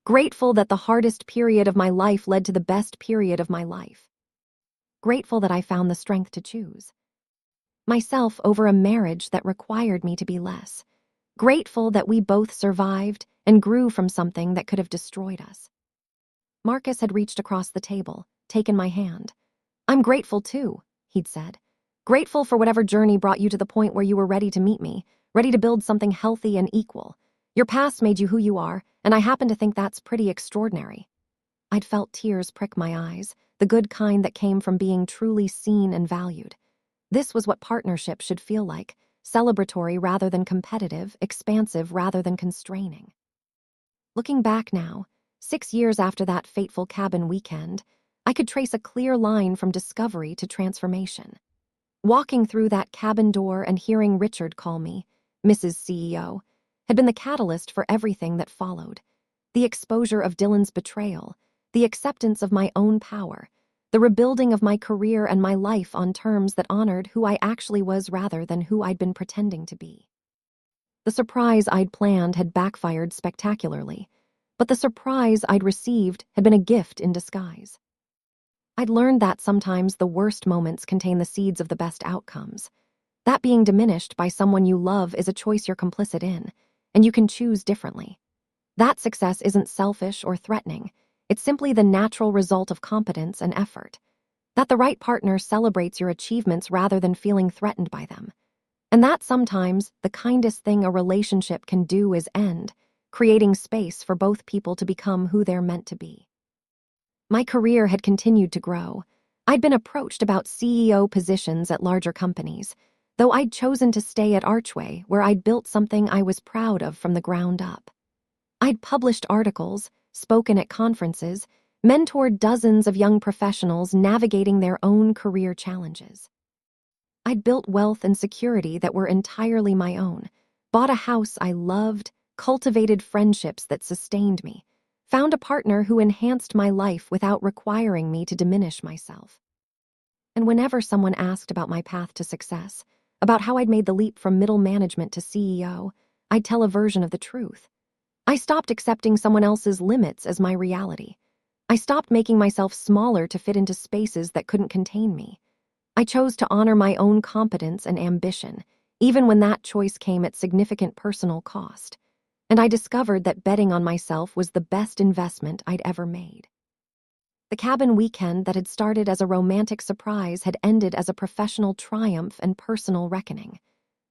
"Grateful that the hardest period of my life led to the best period of my life. Grateful that I found the strength to choose myself over a marriage that required me to be less. grateful that we both survived and grew from something that could have destroyed us. Marcus had reached across the table, taken my hand. "I'm grateful too," he'd said. "Grateful for whatever journey brought you to the point where you were ready to meet me, ready to build something healthy and equal. Your past made you who you are, and I happen to think that's pretty extraordinary." I'd felt tears prick my eyes, the good kind that came from being truly seen and valued. This was what partnership should feel like, celebratory rather than competitive, expansive rather than constraining. Looking back now, 6 years after that fateful cabin weekend, I could trace a clear line from discovery to transformation. Walking through that cabin door and hearing Richard call me Mrs. CEO had been the catalyst for everything that followed. The exposure of Dylan's betrayal, the acceptance of my own power, the rebuilding of my career and my life on terms that honored who I actually was rather than who I'd been pretending to be. The surprise I'd planned had backfired spectacularly, but the surprise I'd received had been a gift in disguise. I'd learned that sometimes the worst moments contain the seeds of the best outcomes. That being diminished by someone you love is a choice you're complicit in, and you can choose differently. That success isn't selfish or threatening. It's simply the natural result of competence and effort. That the right partner celebrates your achievements rather than feeling threatened by them. And that sometimes the kindest thing a relationship can do is end, creating space for both people to become who they're meant to be. My career had continued to grow. I'd been approached about CEO positions at larger companies, though I'd chosen to stay at Archway, where I'd built something I was proud of from the ground up. I'd published articles, spoken at conferences, mentored dozens of young professionals navigating their own career challenges. I'd built wealth and security that were entirely my own, bought a house I loved, cultivated friendships that sustained me, found a partner who enhanced my life without requiring me to diminish myself. And whenever someone asked about my path to success, about how I'd made the leap from middle management to CEO, I'd tell a version of the truth. I stopped accepting someone else's limits as my reality. I stopped making myself smaller to fit into spaces that couldn't contain me. I chose to honor my own competence and ambition, even when that choice came at significant personal cost. And I discovered that betting on myself was the best investment I'd ever made. The cabin weekend that had started as a romantic surprise had ended as a professional triumph and personal reckoning.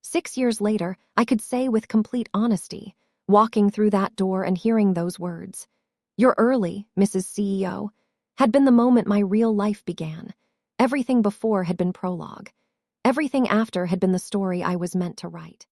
6 years later, I could say with complete honesty, walking through that door and hearing those words, "You're early, Mrs. CEO," had been the moment my real life began. Everything before had been prologue. Everything after had been the story I was meant to write.